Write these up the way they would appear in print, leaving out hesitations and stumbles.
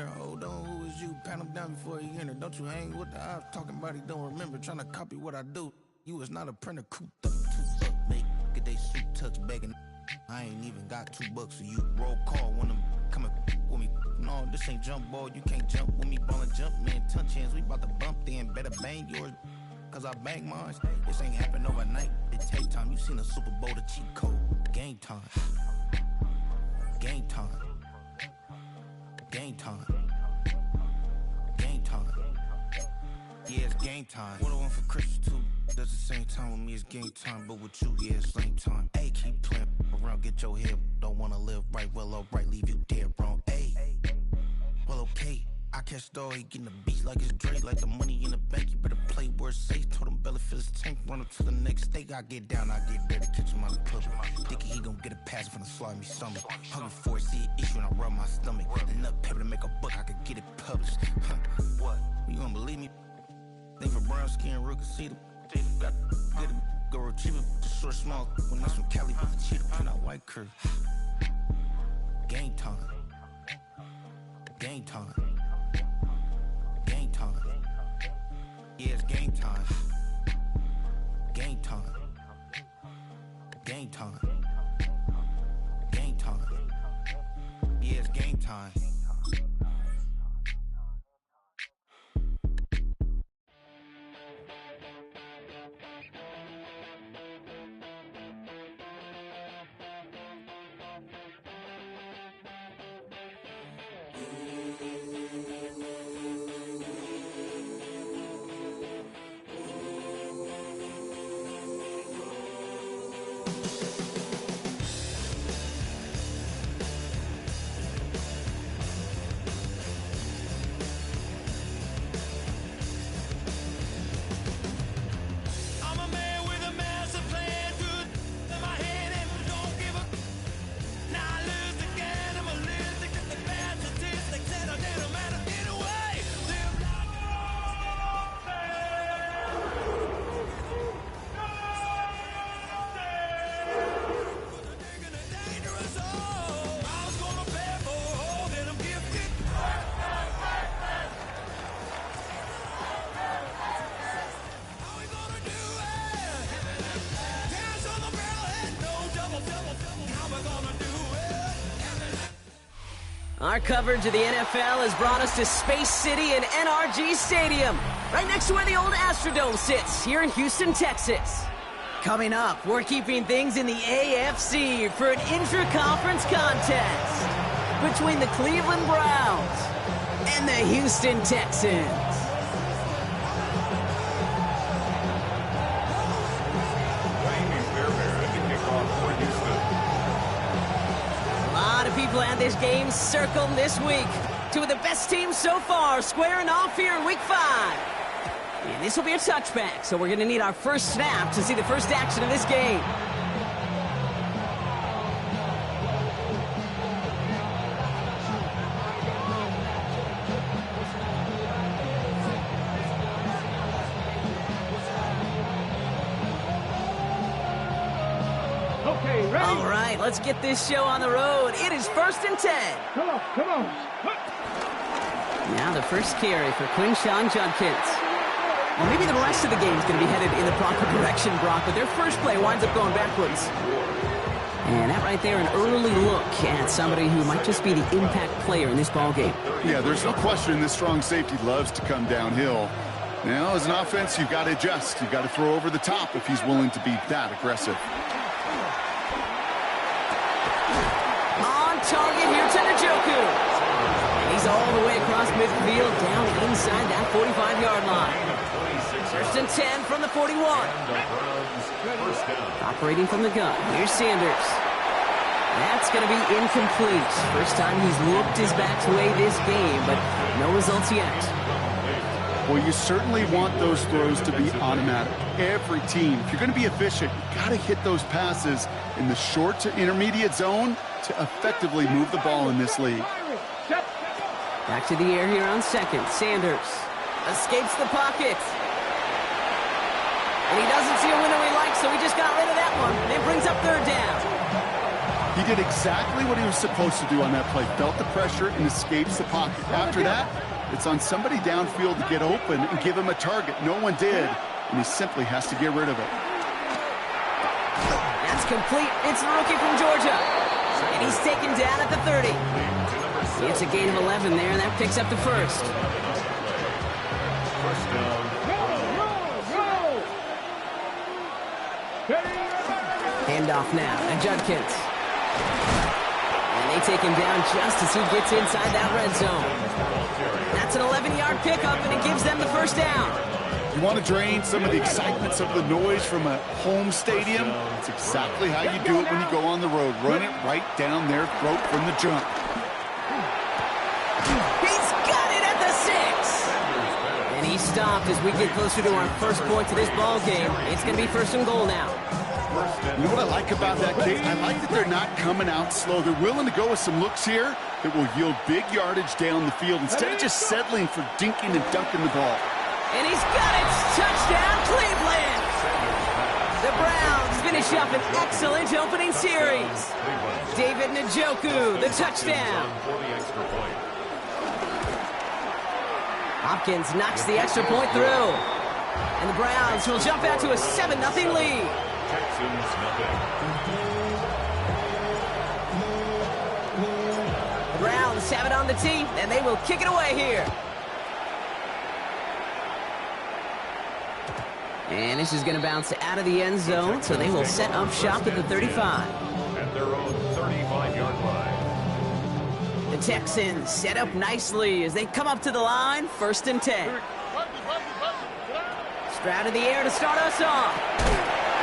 enter. Hold on, who is you? Pat him down before he enter. Don't you hang with the ops talking about he don't remember. Trying to copy what I do. You was not a printer, cooped up, too up, make get they suit tucks begging. I ain't even got $2 for you. Roll call when I'm coming with me. No, this ain't jump ball. You can't jump with me. Ballin' jump, man. Touch hands. We bout to bump then. Better bang yours, cause I bang mine. This ain't happen overnight. It take time. You seen a Super Bowl, the cheat code. Game time. Game time. Game time. Game time. Yeah, it's game time. What I want for Christmas too. Does the same time with me, it's game time. But with you, yeah, it's lame time. Hey, keep playing around, get your head. Don't wanna live right, well, alright, leave you dead wrong. Hey, well, okay. I catch the dog, he getting the beat like it's Drake, like the money in the bank. You better play where it's safe. Told him belly fill his tank, run up to the next state. I get down, I get dirty, catch him on the public. Thinking he gon' get a pass from the slide me stomach. Hungry for it, see it issue and I rub my stomach. Enough paper to make a book, I could get it published. What? You gonna believe me? Think for brown skin, real can see the got get it, go retrieve it, the short small. When that's from Cali, with the cheetah print out white curve. Game time. Game time. Game time. Yeah, it's game time. Game time. Game time. Game time. Yeah, it's game time. Our coverage of the NFL has brought us to Space City and NRG Stadium, right next to where the old Astrodome sits, here in Houston, Texas. Coming up, we're keeping things in the AFC for an intra-conference contest between the Cleveland Browns and the Houston Texans. People had this game circled this week. Two of the best teams so far squaring off here in Week 5. And this will be a touchback, so we're going to need our first snap to see the first action of this game. All right, let's get this show on the road. It is 1st and 10. Come on. Now the first carry for Quinshawn Judkins. Well, maybe the rest of the game is going to be headed in the proper direction, Brock, but their first play winds up going backwards. And that right there, an early look at somebody who might just be the impact player in this ballgame. Yeah, there's no question this strong safety loves to come downhill. Now, as an offense, you've got to adjust. You've got to throw over the top if he's willing to be that aggressive. Target here to Njoku. And he's all the way across midfield, down inside that 45-yard line. 1st and 10 from the 41. Operating from the gun. Here's Sanders. That's going to be incomplete. First time he's looked his back's way this game, but no results yet. Well, you certainly want those throws to be automatic. Every team, if you're going to be efficient, you got to hit those passes in the short to intermediate zone to effectively move the ball in this league. Back to the air here on second. Sanders escapes the pocket. And he doesn't see a window he likes, so he just got rid of that one. And it brings up 3rd down. He did exactly what he was supposed to do on that play. Felt the pressure and escapes the pocket. After that, it's on somebody downfield to get open and give him a target. No one did, and he simply has to get rid of it. That's complete. It's the rookie from Georgia. And he's taken down at the 30. It's a gain of 11 there, and that picks up the first. First down. Handoff now, and Judkins. And they take him down just as he gets inside that red zone. That's an 11-yard pickup, and it gives them the first down. You want to drain some of the excitement, some of the noise from a home stadium? It's exactly how you do it when you go on the road. Run it right down their throat from the jump. He's got it at the 6. And he stopped as we get closer to our first point to this ball game. It's going to be first and goal now. You know what I like about that kick? I like that they're not coming out slow. They're willing to go with some looks here that will yield big yardage down the field instead of just settling for dinking and dunking the ball. And he's got it! Touchdown, Cleveland! The Browns finish up an excellent opening series. David Njoku, the touchdown. Hopkins knocks the extra point through. And the Browns will jump out to a 7-0 lead. Texans nothing. The Browns have it on the tee, and they will kick it away here. And this is going to bounce out of the end zone, so they will set up shop at the 35. At their own 35-yard line. The Texans set up nicely as they come up to the line, 1st and 10. Stroud in the air to start us off.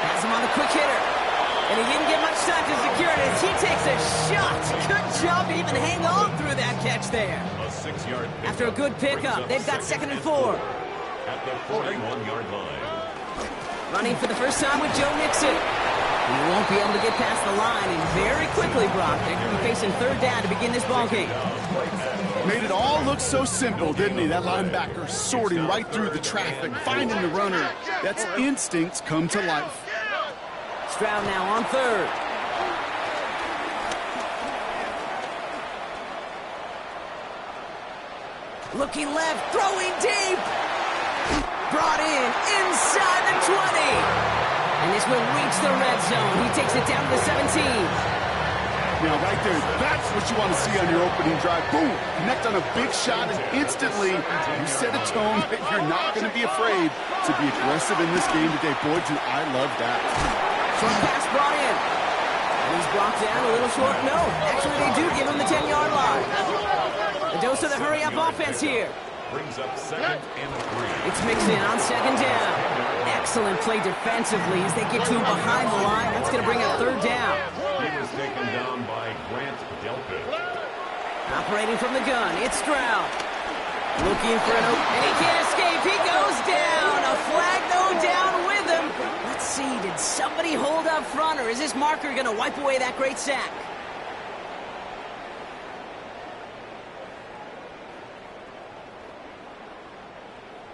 Has him on the quick hitter. And he didn't get much time to secure it as he takes a shot. Good job to even hang on through that catch there. A 6-yard pickup. After a good pickup, they've got 2nd and 4. At the 41-yard line. Running for the first time with Joe Mixon. He won't be able to get past the line, and very quickly, Brock, they're going to be facing 3rd down to begin this ball game. Made it all look so simple, didn't he? That linebacker sorting right through the traffic, finding the runner. That's instincts come to life. Stroud now on 3rd. Looking left, throwing deep. Brought in inside the 20. And this will reach the red zone. He takes it down to the 17. Now, right there, that's what you want to see on your opening drive. Boom! Connect on a big shot, and instantly you set a tone that you're not going to be afraid to be aggressive in this game today. Boy, do I love that. Short pass brought in. And he's brought down a little short. No, actually they do give him the 10-yard line. A dose of the hurry-up offense here. Brings up 2nd and 3. It's Mixon on 2nd down. Excellent play defensively as they get to him behind the line. That's going to bring up 3rd down. He was taken down by Grant Delpit. Operating from the gun, it's Stroud. Looking for an open, and he can't escape. He goes down. A flag though down with him. Let's see, did somebody hold up front, or is this marker going to wipe away that great sack?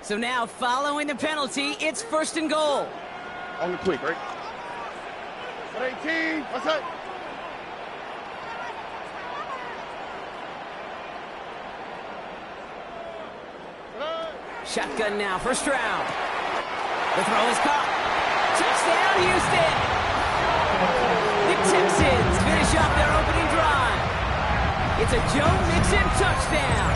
So now, following the penalty, it's 1st and goal. On the quick, right? 18, what's that? Shotgun now for Stroud. The throw is caught. Touchdown, Houston! The Texans finish off their opening drive. It's a Joe Mixon touchdown.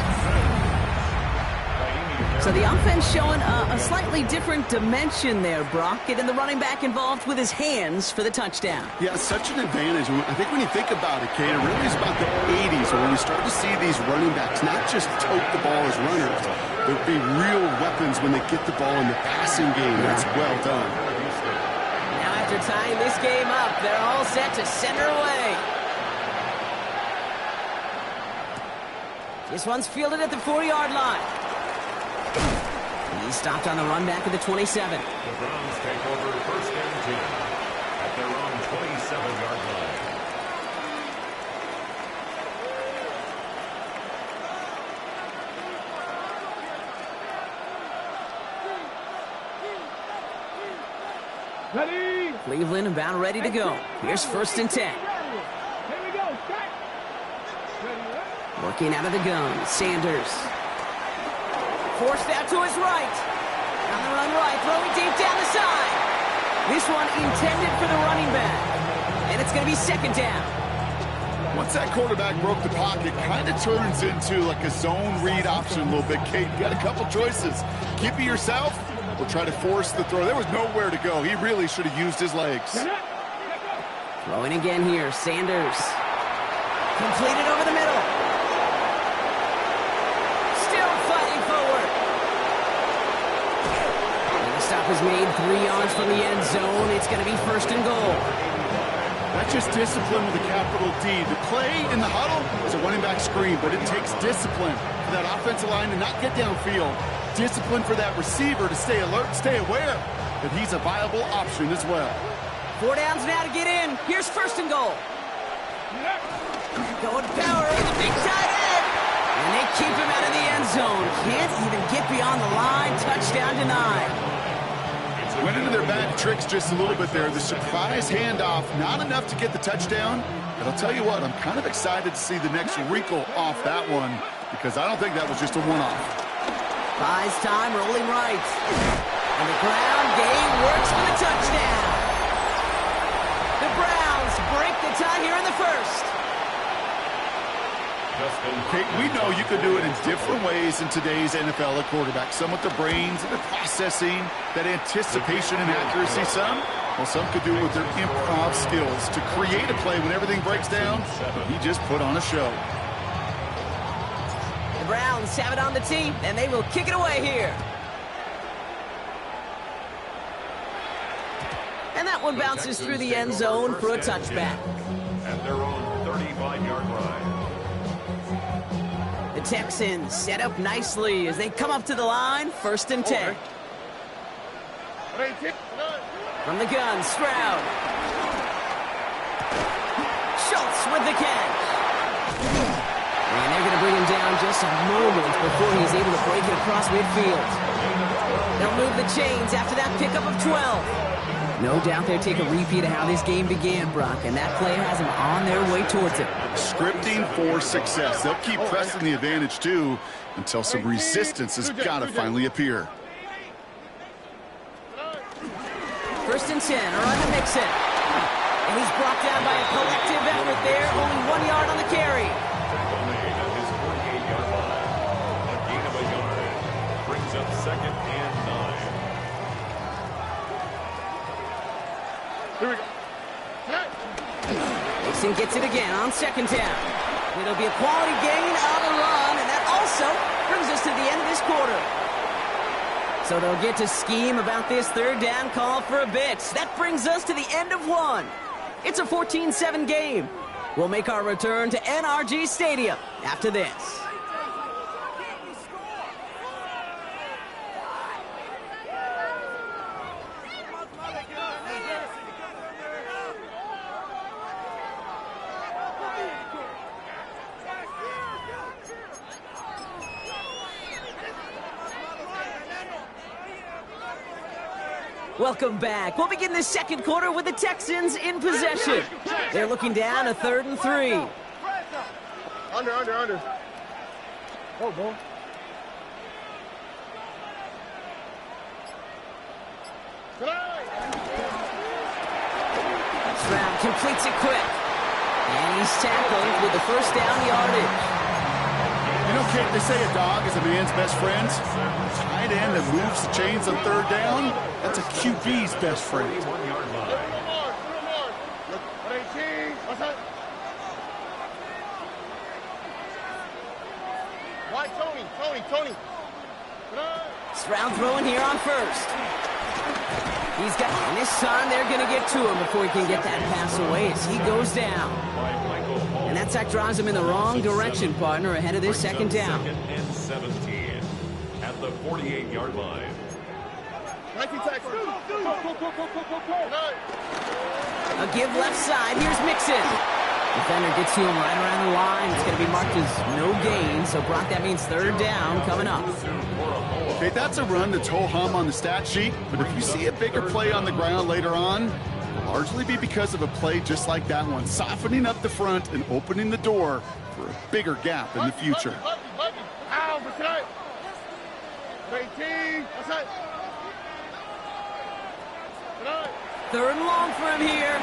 So the offense showing a slightly different dimension there, Brock, getting the running back involved with his hands for the touchdown. Yeah, such an advantage. I think when you think about it, Kate, it really is about the 80s when you start to see these running backs not just tote the ball as runners, but be real weapons when they get the ball in the passing game. That's well done. Now after tying this game up, they're all set to send her away. This one's fielded at the 4-yard line. He stopped on the run back at the 27. The Browns take over 1st and 10 at their own 27-yard line. Ready? Cleveland about ready to go. Here's 1st and 10. Working out of the gun, Sanders. Forced out to his right. On the run right, throwing deep down the side. This one intended for the running back. And it's going to be second down. Once that quarterback broke the pocket, kind of turns into like a zone read option a little bit, Kate. You got a couple choices. Keep it yourself or try to force the throw. There was nowhere to go. He really should have used his legs. Throwing again here, Sanders. Completed over the middle. Still fighting forward. And the stop is made 3 yards from the end zone. It's going to be first and goal. That's just discipline with a capital D. The play in the huddle is a running back screen, but it takes discipline for that offensive line to not get downfield. Discipline for that receiver to stay alert, stay aware that he's a viable option as well. 4 downs now to get in. Here's first and goal. Going power, the big tight end. And they keep him out of the end zone. Can't even get beyond the line. Touchdown denied. Went into their bag of tricks just a little bit there. The surprise handoff, not enough to get the touchdown. But I'll tell you what, I'm kind of excited to see the next wrinkle off that one because I don't think that was just a one-off. Buys time, rolling right. And the ground game works for the touchdown. The Browns break the tie here in the first. Kate, we know you can do it in different ways in today's NFL at quarterback. Some with the brains and the processing, that anticipation and accuracy. Some could do it with their improv skills to create a play when everything breaks down. He just put on a show. The Browns have it on the tee, and they will kick it away here. And that one bounces through the end zone for a touchback. At their own 35-yard line. The Texans set up nicely as they come up to the line, first and 10. From the gun, Stroud. Schultz with the catch. And they're going to bring him down just a moment before he's able to break it across midfield. They'll move the chains after that pickup of 12. No doubt they'll take a repeat of how this game began, Brock, and that play has them on their way towards it. Scripting for success. They'll keep pressing the advantage, too, until some resistance has got to finally appear. First and 10, around the mix-in. And he's brought down by a collective effort there, only 1 yard on the carry. At his 48-yard line. A gain of a yard. Brings up second and 9. Here we go. Nixon gets it again on second down. It'll be a quality gain on the run, and that also brings us to the end of this quarter. So they'll get to scheme about this third down call for a bit. That brings us to the end of one. It's a 14-7 game. We'll make our return to NRG Stadium after this. Welcome back. We'll begin the second quarter with the Texans in possession. They're looking down a 3rd and 3. Under. Oh, boy. Stroud completes it quick. And he's tackled with the first down yardage. You know, Kate, they say a dog is a man's best friend. Tight end that moves the chains on third down, that's a QB's best friend. Tony. Stroud throwing here on first. He's got, and this time they're going to get to him before he can get that pass away as he goes down. And that sack drives him in the wrong direction, partner, ahead of this second down. Second and 17 at the 48-yard line. A give left side. Here's Mixon. Defender gets to him right around the line. It's going to be marked as no gain. So, Brock, that means third down coming up. Okay, that's a run that's ho-hum on the stat sheet. But if you see a bigger play on the ground later on, it'll largely be because of a play just like that one. Softening up the front and opening the door for a bigger gap in the future. Ow, what's that? 18, what's that? 3rd and long for him here.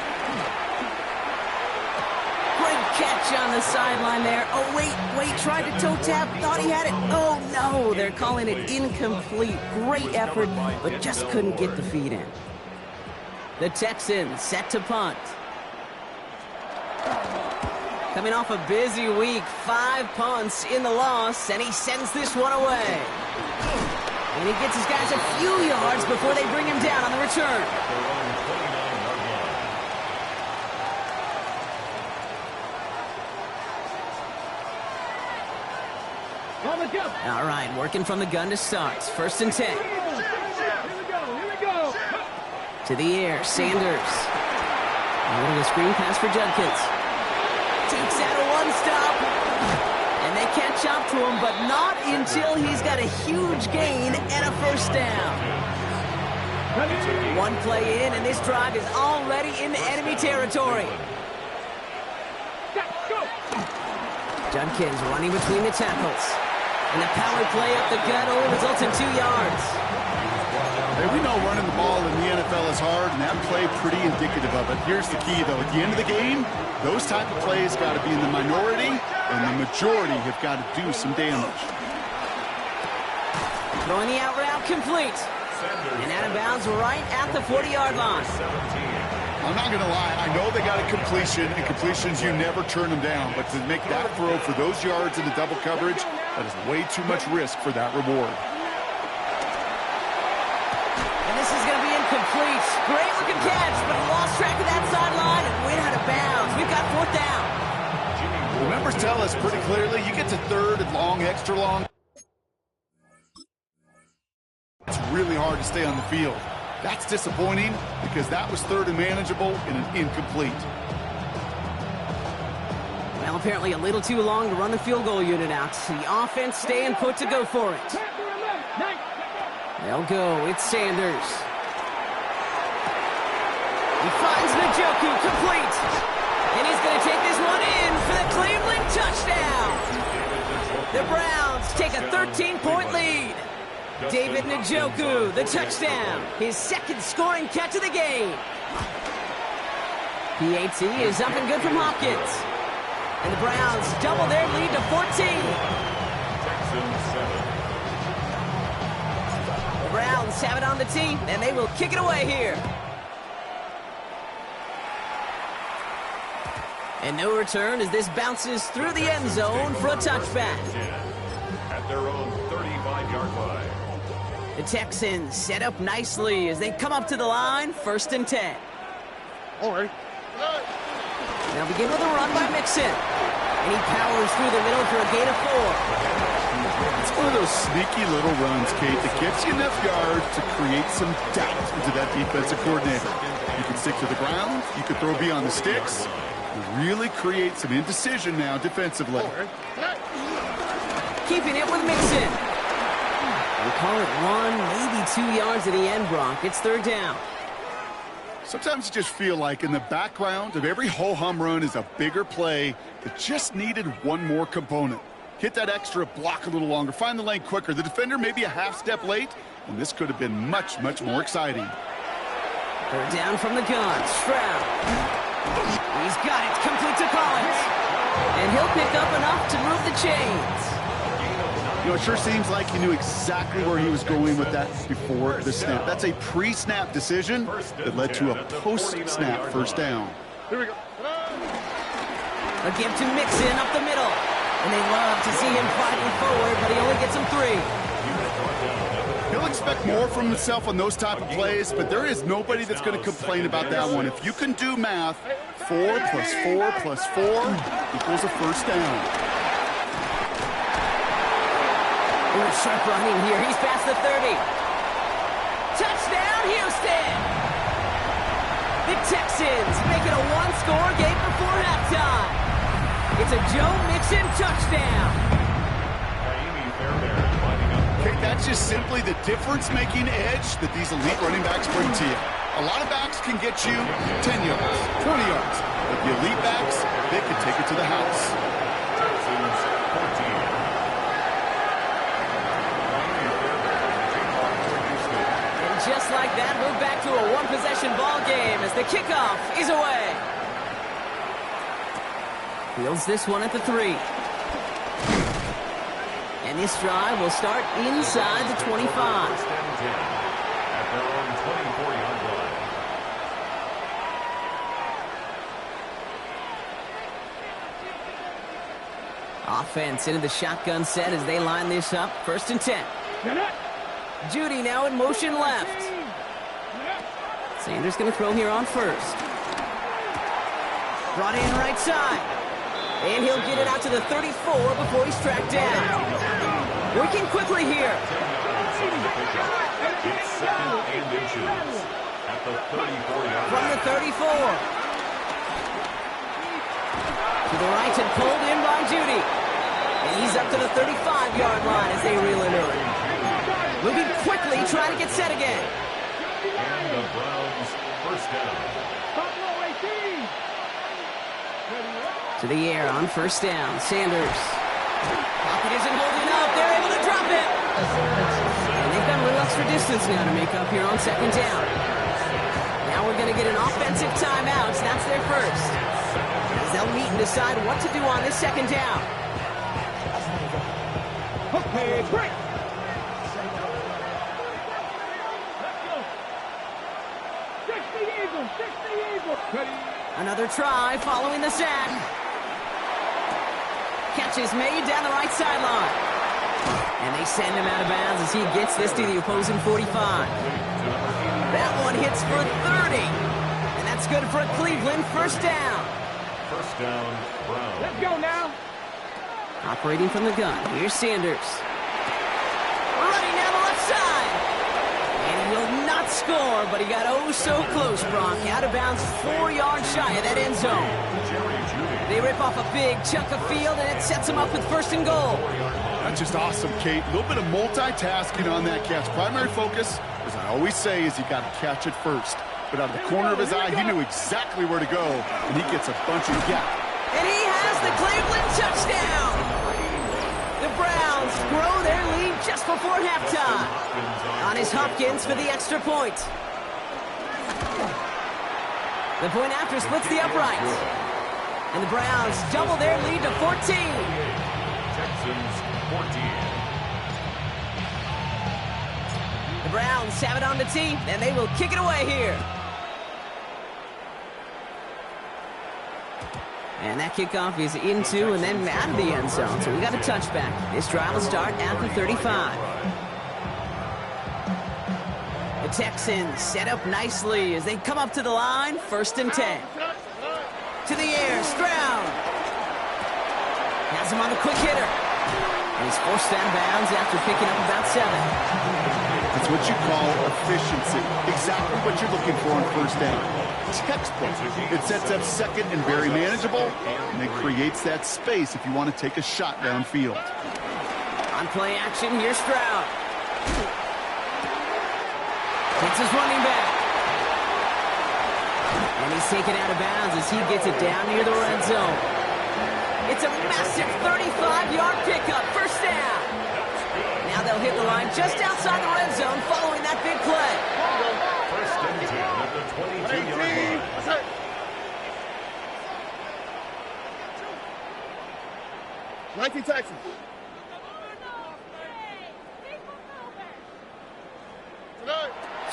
Great catch on the sideline there. Oh, wait, tried to toe tap, thought he had it. Oh, no, they're calling it incomplete. Great effort, but just couldn't get the feet in. The Texans set to punt. Coming off a busy week, 5 punts in the loss, and he sends this one away. And he gets his guys a few yards before they bring him down on the return. All right, working from the gun to start. 1st and 10. Here we go. To the air, Sanders. A little screen pass for Judkins. Takes out a one-stop. And they catch up to him, but not until he's got a huge gain and a 1st down. 1 play in, and this drive is already into enemy territory. Judkins running between the tackles. And the power play up the gut only results in 2 yards. Hey, we know running the ball in the NFL is hard, and that play pretty indicative of it. Here's the key, though. At the end of the game, those type of plays got to be in the minority, and the majority have got to do some damage. Throwing the out route complete. And out of bounds right at the 40-yard line. I'm not going to lie. I know they got a completion, and completions, you never turn them down. But to make that throw for those yards in the double coverage, that is way too much risk for that reward. And this is going to be incomplete. Great looking catch, but he lost track of that sideline and went out of bounds. We've got 4th down. The numbers tell us pretty clearly, you get to 3rd and long, extra long. It's really hard to stay on the field. That's disappointing because that was 3rd and manageable and an incomplete. Well, apparently a little too long to run the field goal unit out. The offense staying put to go for it. They'll go. It's Sanders. He finds Njoku complete. And he's going to take this one in for the Cleveland touchdown. The Browns take a 13-point lead. David Njoku, the touchdown. His 2nd scoring catch of the game. PAT is up and good from Hopkins. And the Browns double their lead to 14. The Browns have it on the tee, and they will kick it away here. And no return as this bounces through the end zone for a touchback. At their own 35-yard line. The Texans set up nicely as they come up to the line, 1st and 10. All right. They'll begin with a run by Mixon. And he powers through the middle for a gain of 4. It's one of those sneaky little runs, Kate, that gets you enough yards to create some doubt into that defensive coordinator. You can stick to the ground, you can throw beyond the sticks, you really create some indecision now defensively. Keeping it with Mixon. We'll call it 1, maybe 2 yards at the end, Brock. It's 3rd down. Sometimes you just feel like in the background of every ho-hum run is a bigger play that just needed one more component. Hit that extra block a little longer, find the lane quicker. The defender maybe a half step late, and this could have been much, much more exciting. 3rd down from the gun. Stroud. He's got it. Complete to Collins. And he'll pick up enough to move the chains. You know, it sure seems like he knew exactly where he was going with that before the snap. That's a pre-snap decision that led to a post-snap 1st down. Here we go. A give to Mixon up the middle. And they love to see him fighting forward, but he only gets him 3. He'll expect more from himself on those type of plays, but there is nobody that's going to complain about that one. If you can do math, 4 plus 4 plus 4 equals a 1st down. Ooh, sharp running here. He's past the 30. Touchdown, Houston! The Texans make it a 1-score game before halftime. It's a Joe Mixon touchdown. Okay, that's just simply the difference-making edge that these elite running backs bring to you. A lot of backs can get you 10 yards, 20 yards. But the elite backs, they can take it to the house. to a one-possession ball game as the kickoff is away. Fields this one at the 3. And this drive will start inside the 25. At their own 24-yard line. Offense into the shotgun set as they line this up. 1st and 10. Judy now in motion left. Sanders going to throw here on 1st. Brought in right side. And he'll get it out to the 34 before he's tracked down. Working quickly here. It's 2nd and inches at the 34-yard From line. the 34. To the right and pulled in by Judy. And he's up to the 35-yard line as they reel him in. Moving quickly, trying to get set again. And the Browns 1st down. To the air on 1st down. Sanders. Pocket isn't holding up. They're able to drop it. And they've got a little extra distance now to make up here on 2nd down. Now we're going to get an offensive timeout. That's their first. As they'll meet and decide what to do on this 2nd down. Okay, break. Another try following the sack. Catch is made down the right sideline. And they send him out of bounds as he gets this to the opposing 45. That one hits for 30. And that's good for a Cleveland 1st down. 1st down, Browns. Let's go now. Operating from the gun. Here's Sanders. Running down the left side. And he will not score, but he got oh so close, Brock. Out of bounds 4 yards shy of that end zone. They rip off a big chunk of field, and it sets him up with 1st and goal. That's just awesome, Kate. A little bit of multitasking on that catch. Primary focus, as I always say, is you got to catch it first. But out of the corner of his eye, he knew exactly where to go, and he gets a bunch of gap. And he has the Cleveland touchdown. The Browns grow their lead just before halftime. On his Hopkins for the extra point. The point after splits the uprights. And the Browns double their lead to 14. Texans 14. The Browns have it on the tee, and they will kick it away here. And that kickoff is into and then out of the end zone, so we got a touchback. This drive will start at the 35. The Texans set up nicely as they come up to the line, 1st and 10. To the air, Stroud. Has him on the quick hitter. And he's forced out of bounds after picking up about 7. That's what you call efficiency. Exactly what you're looking for on 1st down. Textbook. It sets up 2nd and very manageable, and it creates that space if you want to take a shot downfield. On play action, here's Stroud. Takes his running back. And he's taken out of bounds as he gets it down near the red zone. It's a massive 35-yard pickup, 1st down. Now they'll hit the line just outside the red zone following that big play. 1st and 10 at the 22-yard line. 19 Texans.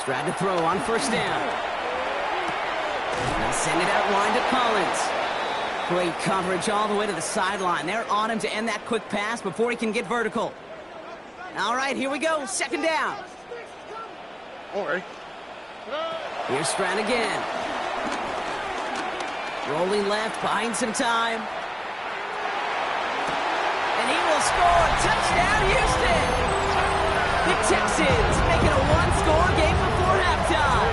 Stroud to throw on 1st down. They'll send it out wide to Collins. Great coverage all the way to the sideline. They're on him to end that quick pass before he can get vertical. All right, here we go. 2nd down. All right. Here's Stroud again. Rolling left, buying some time. And he will score. Touchdown, Houston! The Texans making a one-score game before halftime.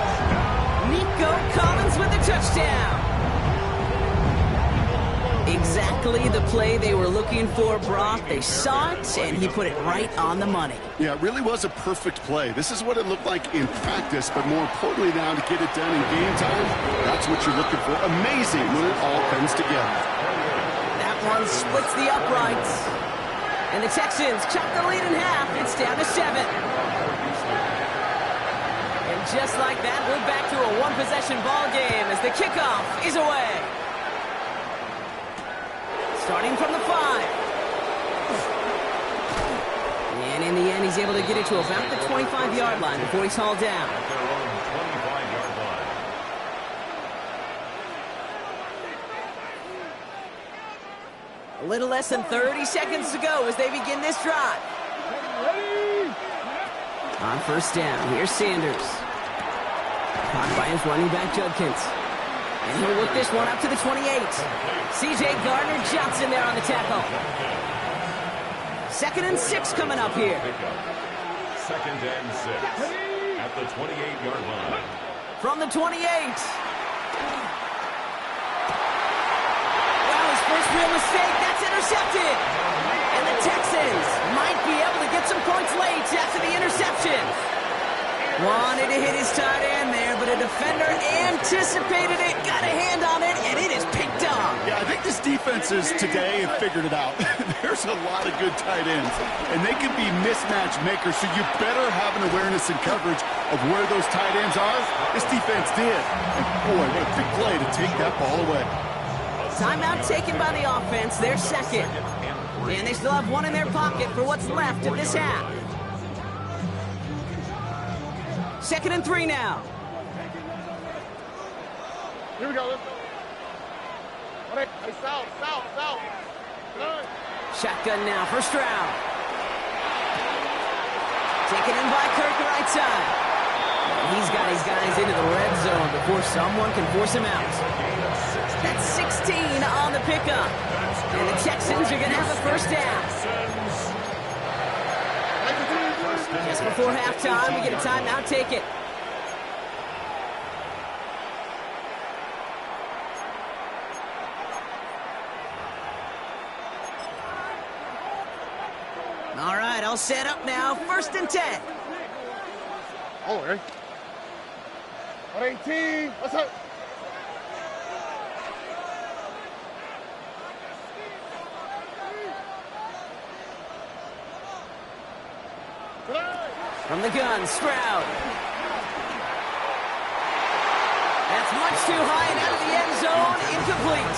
Nico Collins with the touchdown. Exactly the play they were looking for, Brock. They saw it, and he put it right on the money. Yeah, it really was a perfect play. This is what it looked like in practice, but more importantly now to get it done in game time, that's what you're looking for. Amazing when it all comes together. That one splits the uprights. And the Texans cut the lead in half. It's down to 7. And just like that, we're back to a one-possession ball game as the kickoff is away. Starting from the 5. And in the end, he's able to get it to about the 25-yard line before he's hauled down. At their own 25-yard line. A little less than 30 seconds to go as they begin this drive. On first down, here's Sanders. Caught by his running back, Judkins. And he'll work this one up to the 28. C.J. Gardner-Johnson there on the tackle. 2nd and 6 coming up here. 2nd and 6 at the 28-yard line. From the 28. Well, his first real mistake, that's intercepted. And the Texans might be able to get some points late after the interception. Wanted to hit his tight end there, but a defender anticipated it, got a hand on it, and it is picked up. Yeah, I think this defenses today have figured it out. There's a lot of good tight ends, and they can be mismatch makers, so you better have an awareness and coverage of where those tight ends are. This defense did. And boy, what a big play to take that ball away. Timeout taken by the offense, their second. And they still have one in their pocket for what's left of this half. 2nd and 3 now. Here we go. Let's go. Hey, south. Good. Shotgun now, first round. Taken in by Kirk right side. He's got his guys into the red zone before someone can force him out. That's 16 on the pickup. And the Texans are going to have a first down. Just before halftime, we get a timeout, take it. All right, all set up now. 1st and 10. Oh, Ray. 118. What's up? From the gun, Stroud. That's much too high and out of the end zone. Incomplete.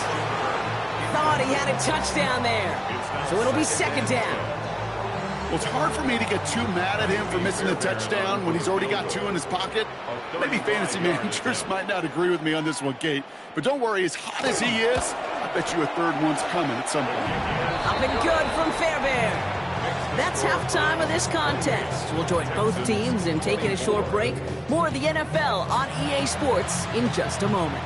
Thought he had a touchdown there. So it'll be 2nd down. Well, it's hard for me to get too mad at him for missing a touchdown when he's already got 2 in his pocket. Maybe fantasy managers might not agree with me on this one, Kate. But don't worry, as hot as he is, I bet you a 3rd one's coming at some point. Up and good from Fairbairn. That's halftime of this contest. We'll join both teams in taking a short break. More of the NFL on EA Sports in just a moment.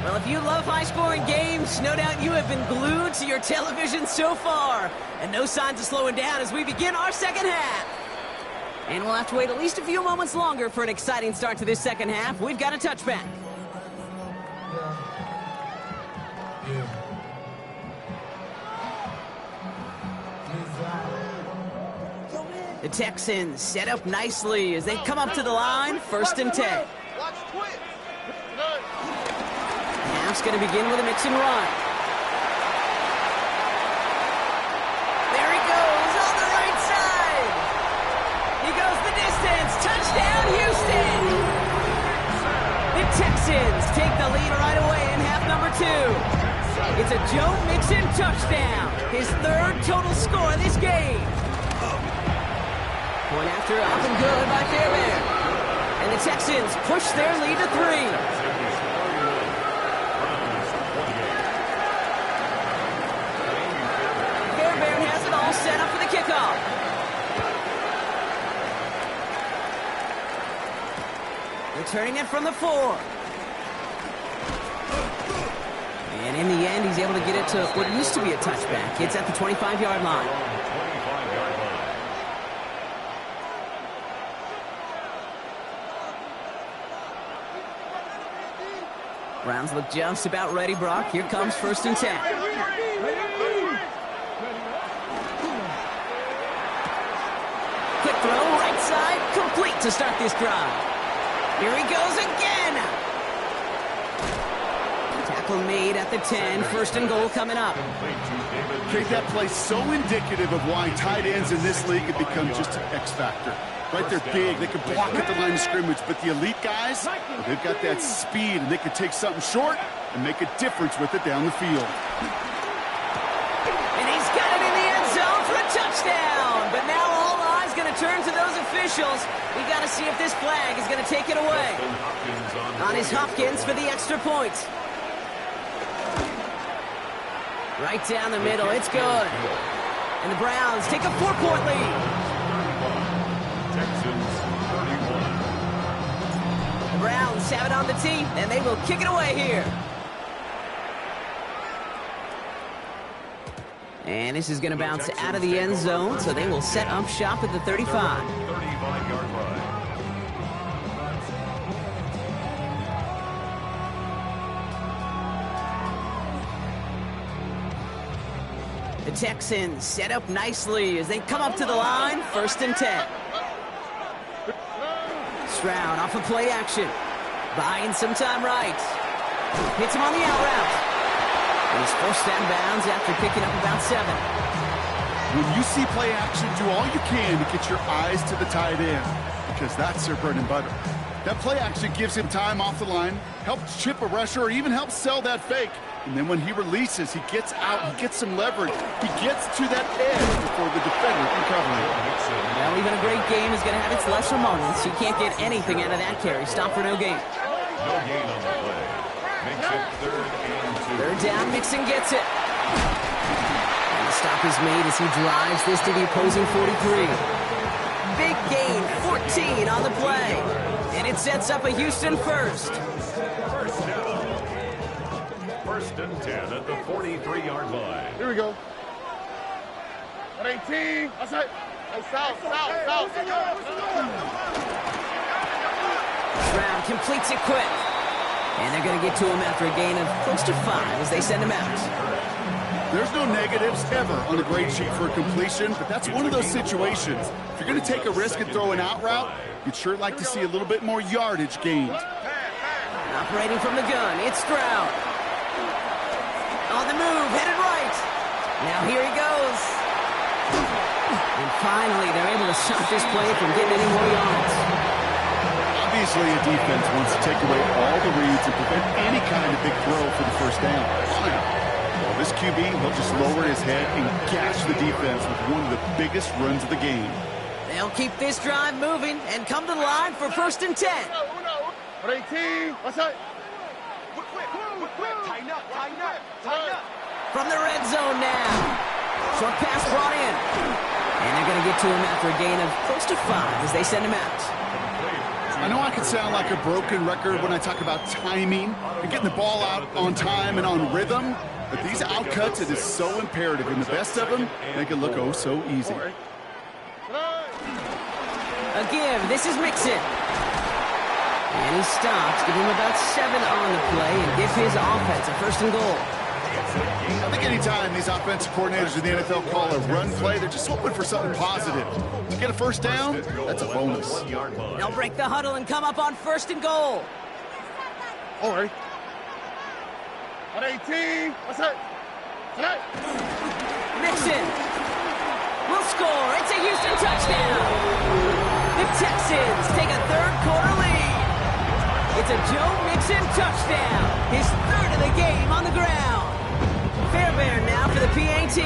Well, if you love high-scoring games, no doubt you have been glued to your television so far. And no signs of slowing down as we begin our second half. And we'll have to wait at least a few moments longer for an exciting start to this second half. We've got a touchback. The Texans set up nicely as they come up to the line. 1st and 10. Half's going to begin with a mix and run. There he goes on the right side. He goes the distance. Touchdown, Houston. The Texans take the lead right away in half number 2. It's a Joe Mixon touchdown. His 3rd total score of this game. Point after up and good by Fairbairn. And the Texans push their lead to 3. Set up for the kickoff. Returning it from the 4. And in the end, he's able to get it to what used to be a touchback. It's at the 25-yard line. Browns look just about ready, Brock. Here comes 1st and 10. Quick throw, right side, complete to start this drive. Here he goes again. Tackle made at the 10. First and goal coming up. Okay, that play so indicative of why tight ends in this league have become just an X factor. Right, they're big, they can block at the line of scrimmage, but the elite guys, they've got that speed, and they can take something short and make a difference with it down the field. And he's got it in the end zone for a touchdown. But now all eyes going to turn to those officials. We got to see if this flag is going to take it away. On his Hopkins for the extra point. Right down the middle, it's good. And the Browns take a 4-point lead. Texans 31. The Browns have it on the tee, and they will kick it away here. And this is going to bounce out of the end zone, so they will set up shop at the 35. 35-yard line. The Texans set up nicely as they come up to the line, 1st and 10. Stroud off of play action. Buying some time right. Hits him on the out route. And he's forced down bounds after picking up about 7. When you see play action, do all you can to get your eyes to the tight end, because that's their bread and butter. That play action gives him time off the line, helps chip a rusher, or even helps sell that fake. And then when he releases, he gets out, he gets some leverage. He gets to that edge before the defender can cover him. Well, even a great game is going to have its lesser moments. You can't get anything out of that carry. Stop for no gain. No gain on the play. Makes it 3rd and 2. Third down, Mixon gets it. And the stop is made as he drives this to the opposing 43. Big gain, 14 on the play. And it sets up a Houston first. First down. 1st and 10 at the 43-yard line. Here we go. At 18. Outside. Hey, south. Stroud completes it quick. And they're going to get to him after a gain of close to 5 as they send him out. There's no negatives ever on a grade sheet for a completion, but that's one of those situations. If you're going to take a risk and throw an out route, you'd sure like to see a little bit more yardage gained. Operating from the gun, it's Stroud. On the move, headed right. Now here he goes. And finally, they're able to stop this play from getting any more yards. Obviously, a defense wants to take away all the reads and prevent any kind of big throw for the first down. Well, this QB, he'll just lower his head and gash the defense with one of the biggest runs of the game. They'll keep this drive moving and come to the line for 1st and 10. At 18. Outside. Tighten up. From the red zone now. Short pass brought in. And they're going to get to him after a gain of close to 5 as they send him out. I know I can sound like a broken record when I talk about timing and getting the ball out on time and on rhythm, but these outcuts, it is so imperative, and the best of them make it look oh so easy. A give. This is Mixon. And he stops. Give him about 7 on the play and give his offense a 1st and goal. I think anytime these offensive coordinators in the NFL call a run play, they're just hoping for something positive. To get a 1st down, that's a bonus. They'll break the huddle and come up on 1st and goal. All right. At 18. Outside. Mixon will score. It's a Houston touchdown. The Texans take a 3rd quarter lead. It's a Joe Mixon touchdown. His 3rd of the game on the ground. Fairbairn now for the PAT.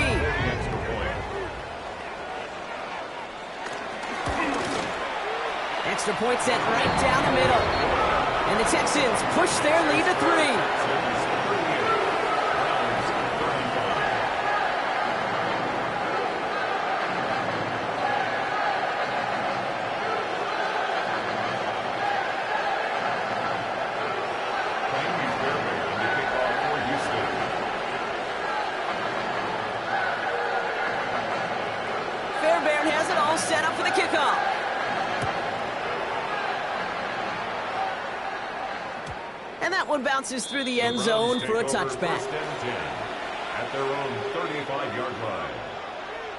Extra point set right down the middle. And the Texans push their lead to 3. Fairbairn has it all set up for the kickoff. And that one bounces through the end zone for a touchback. At their own 35-yard line.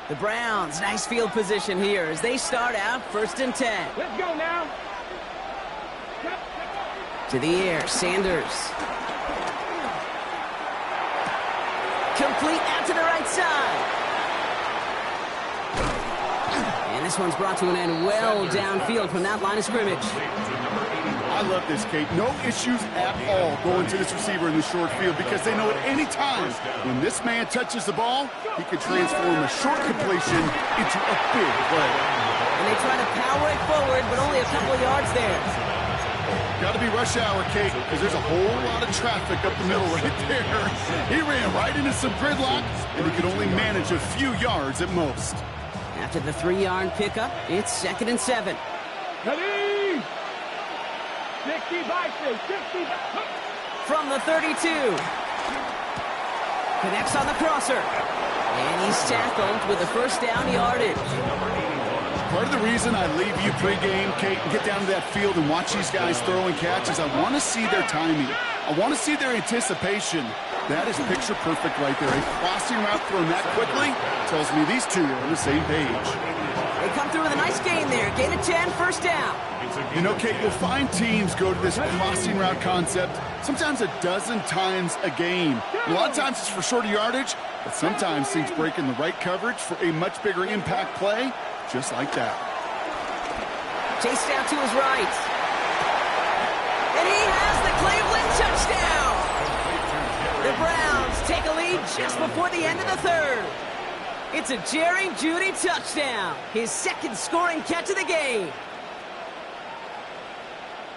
The Browns, nice field position here as they start out 1st and 10. Let's go now. To the air, Sanders. Complete out to the right side. And this one's brought to an end well downfield from that line of scrimmage. I love this, Kate. No issues at all going to this receiver in the short field because they know at any time when this man touches the ball, he can transform a short completion into a big play. And they try to power it forward, but only a couple of yards there. Got to be rush hour, Kate, because there's a whole lot of traffic up the middle right there. He ran right into some gridlock, and he could only manage a few yards at most. After the 3-yard pickup, it's 2nd and 7. Ready? 60 by 60. From the 32. Connects on the crosser. And he's tackled with a first down yardage. Part of the reason I leave you pregame, Kate, and get down to that field and watch these guys throw and catch is I want to see their timing. I want to see their anticipation. That is picture perfect right there. A crossing route thrown that quickly tells me these two are on the same page. They come through with a nice gain there. Gain of 10, first down. You know, Kate, you'll find teams go to this crossing route concept sometimes a dozen times a game. A lot of times it's for shorter yardage, but sometimes things break in the right coverage for a much bigger impact play, just like that. Chased out to his right. And he has the Cleveland touchdown. The Browns take a lead just before the end of the 3rd. It's a Jerry Jeudy touchdown, his 2nd scoring catch of the game.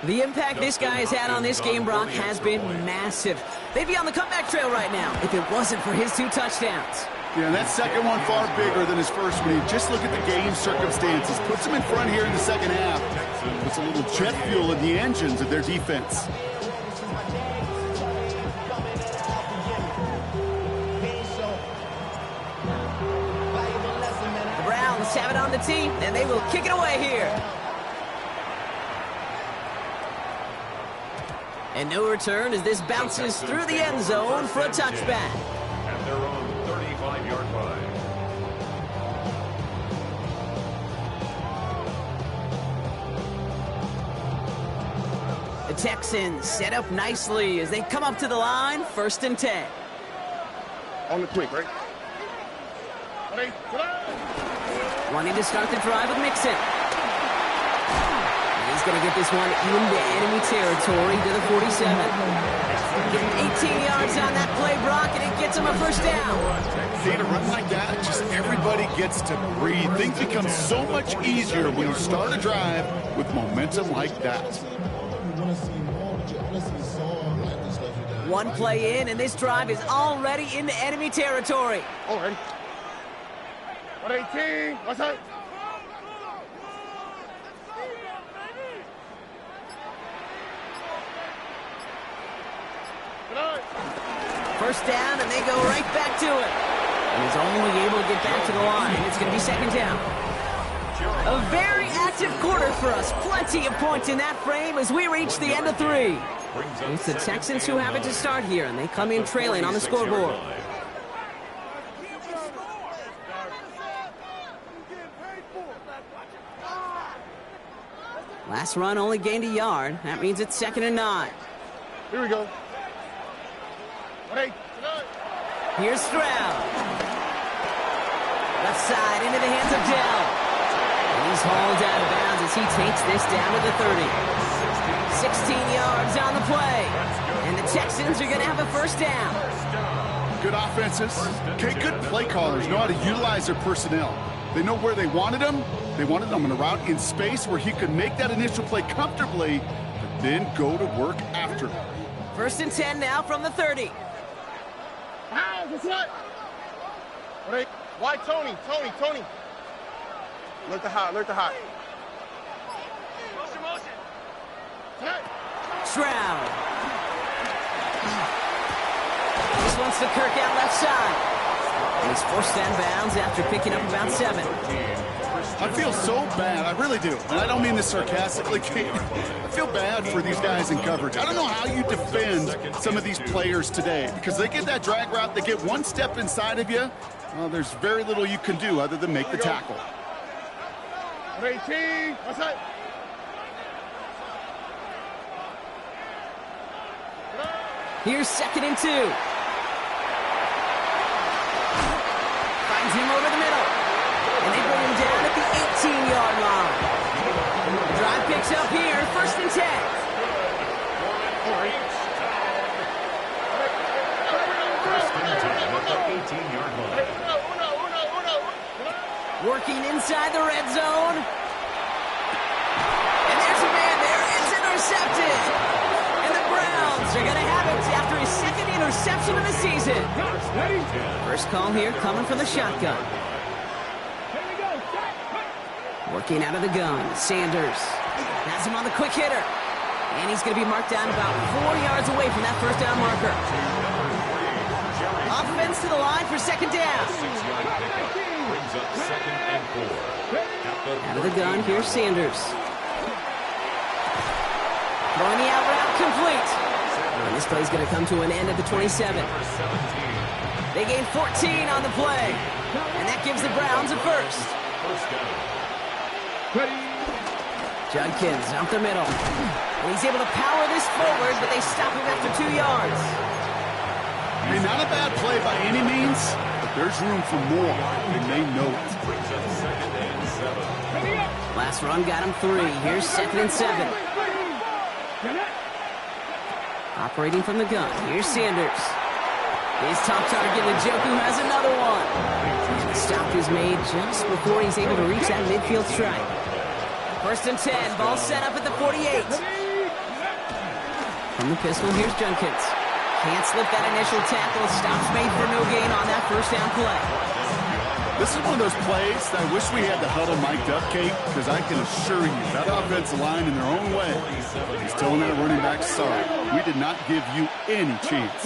The impact this guy has had on this game, Brock, has been massive. They'd be on the comeback trail right now if it wasn't for his 2 touchdowns. Yeah, that second one far bigger than his first one. You just look at the game circumstances. Puts them in front here in the second half. Puts a little jet fuel in the engines of their defense. The Browns have it on the tee, and they will kick it away here. And no return as this bounces through the end zone for a touchback. At their own 35-yard line. The Texans set up nicely as they come up to the line, 1st and 10. On the quick, right? Ready? Wanting to start the drive with Mixon. He's going to get this one into enemy territory to the 47. Getting 18 yards on that play, Brock, and it gets him a first down. See, to run like that, just everybody gets to breathe. Things become so much easier when you start a drive with momentum like that. One play in, and this drive is already into enemy territory. All right. 118. What's that? First down, and they go right back to it. And he's only able to get back to the line. It's going to be 2nd down. A very active quarter for us. Plenty of points in that frame as we reach the end of 3. It's the Texans who have it to start here, and they come in trailing on the scoreboard. Last run only gained a yard. That means it's 2nd and 9. Here we go. Ready? Here's Stroud. Left side into the hands of Dell. And he's hauled out of bounds as he takes this down to the 30. 16 yards on the play. And the Texans are going to have a first down. Good offenses. Okay, good play callers know how to utilize their personnel. They know where they wanted them. They wanted them on a route in space where he could make that initial play comfortably, but then go to work after. 1st and 10 now from the 30. What's that? Ready? Why Tony? Tony. Alert the high, alert the high. Motion. Stroud. This one's to Kirk out left side. And he's forced down bounds after picking up about 7. I feel so bad. I really do. And I don't mean this sarcastically, Kate. I feel bad for these guys in coverage. I don't know how you defend some of these players today because they get that drag route, they get one step inside of you. Well, there's very little you can do other than make the tackle. 18. What's that? Here's 2nd and 2. Finds him over the middle. And they bring him down at the 18-yard line. Drive picks up here, 1st and 10. Working inside the red zone. And there's a man there. It's intercepted. And the Browns are going to have it after his 2nd interception of the season. First call here coming from the shotgun. Working out of the gun. Sanders has him on the quick hitter. And he's going to be marked down about 4 yards away from that first down marker. Offense to the line for 2nd down. Brings up 2nd and 4. Out of the gun, here's Sanders. Throwing the out route complete. And this play's going to come to an end at the 27. They gain 14 on the play. And that gives the Browns a first. Judkins out the middle. And he's able to power this forward, but they stop him after 2 yards. I mean, not a bad play by any means, but there's room for more, and they know it. Last run got him 3. Here's 2nd and 7. Operating from the gun. Here's Sanders. His top target, Njoku, has another one. And the stop is made just before he's able to reach that midfield strike. 1st and 10. Ball set up at the 48. From the pistol, here's Judkins. Can't slip that initial tackle. Stops made for no gain on that first down play. This is one of those plays that I wish we had the huddle mic'd up, Kate, because I can assure you that offensive line in their own way is telling that running back, sorry, we did not give you any chance.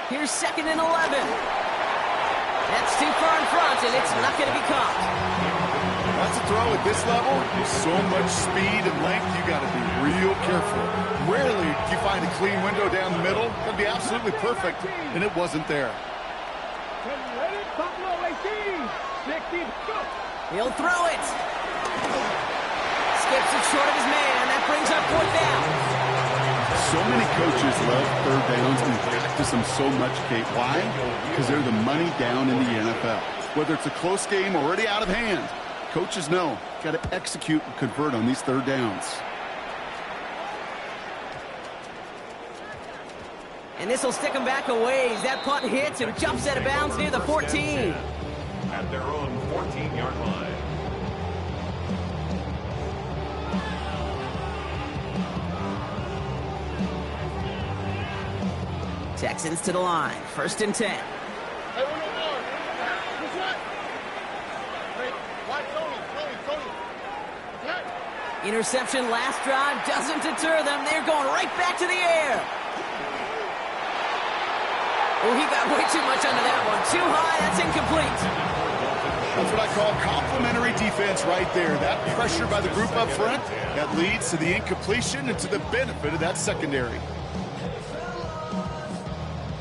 Here's 2nd and 11. That's too far in front, and it's not going to be caught. That's a throw at this level. With so much speed and length, you got to be real careful. Rarely do you find a clean window down the middle. That'd be absolutely perfect, and it wasn't there. He'll throw it. Skips it short of his man. That brings up 4th down. So many coaches love 3rd downs and practice them so much, Kate. Why? Because they're the money down in the NFL. Whether it's a close game already out of hand, coaches know got to execute and convert on these 3rd downs. And this will stick him back a ways. That punt hits and jumps out of bounds near the 14. At their own 14-yard line. Texans to the line. 1st and 10. Interception last drive doesn't deter them. They're going right back to the air. Oh, he got way too much under that one. Too high, that's incomplete. That's what I call complimentary defense right there. That pressure by the group up front, that leads to the incompletion and to the benefit of that secondary.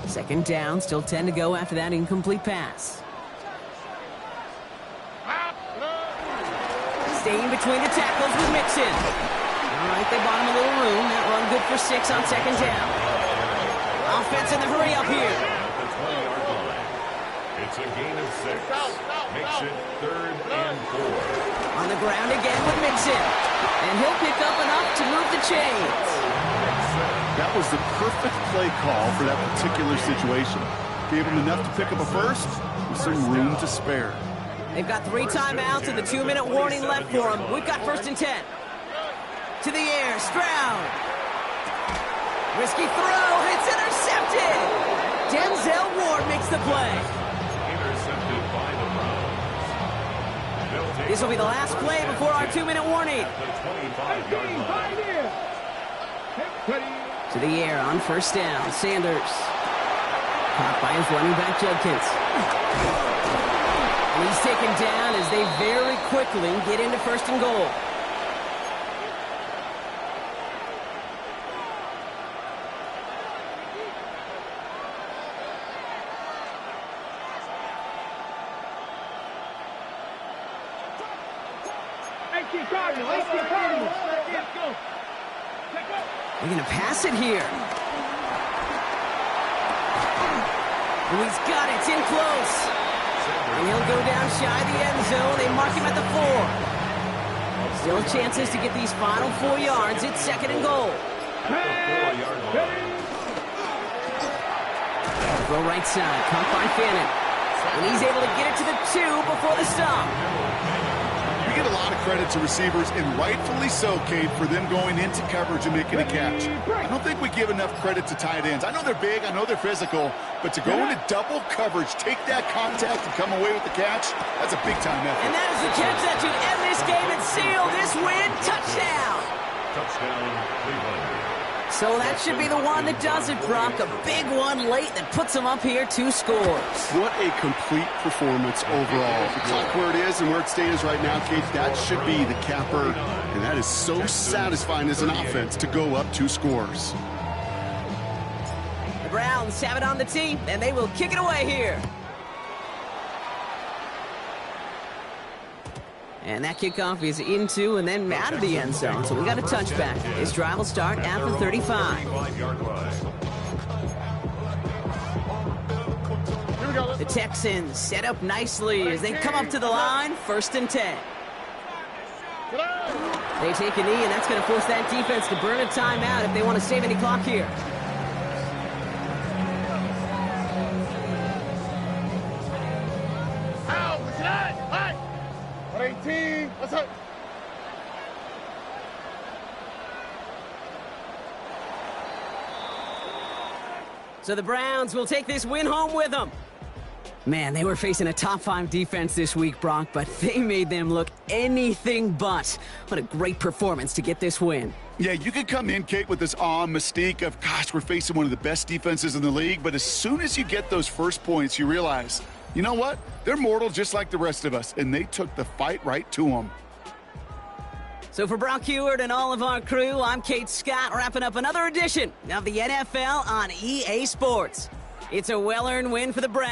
2nd down, still 10 to go after that incomplete pass. Staying between the tackles with Mixon. All right, they bought him a little room. That run good for 6 on 2nd down. Offense in the hurry up here. The 20-yard line. It's a gain of 6. Makes it 3rd and 4. On the ground again with Mixon. And he'll pick up enough to move the chains. That was the perfect play call for that particular situation. Gave him enough to pick up a first with some room to spare. They've got 3 timeouts and the 2-minute warning left for them. We've got 1st and 10. To the air, Stroud. Risky throw, it's intercepted. Denzel Ward makes the play. Intercepted by the Browns. This will be the last play before our 2-minute warning. The 25-yard line. To the air on 1st down, Sanders. Caught by his running back, Judkins. And he's taken down as they very quickly get into 1st and goal. They're going to pass it here. Oh, he's got it. It's in close. And he'll go down shy of the end zone. They mark him at the 4. Still chances to get these final 4 yards. It's 2nd and goal. Throw right side. Caught by Fannin. And he's able to get it to the 2 before the stop. We get a lot of credit to receivers, and rightfully so, Kate, for them going into coverage and making a catch. I don't think we give enough credit to tight ends. I know they're big, I know they're physical, but to go into double coverage, take that contact, and come away with the catch, that's a big-time effort. And that is the catch that should end this game and seal this win. Touchdown! Touchdown, Cleveland. So that should be the one that does it, Brock. A big one late that puts them up here 2 scores. What a complete performance overall. The clock where it is and where it stands right now, Kate, that should be the capper. And that is so satisfying as an offense to go up 2 scores. The Browns have it on the tee, and they will kick it away here. And that kickoff is into and then out of the end zone. So we got a touchback. This drive will start at the 35. The Texans set up nicely as they come up to the line. 1st and 10. They take a knee, and that's going to force that defense to burn a timeout if they want to save any clock here. Let's go. So the Browns will take this win home with them. Man, they were facing a top 5 defense this week, Brock, but they made them look anything but. What a great performance to get this win. Yeah, you could come in, Kate, with this awe mystique of, gosh, we're facing one of the best defenses in the league, but as soon as you get those first points, you realize, you know what? They're mortal just like the rest of us, and they took the fight right to them. So for Brock Heward and all of our crew, I'm Kate Scott, wrapping up another edition of the NFL on EA Sports. It's a well-earned win for the Browns.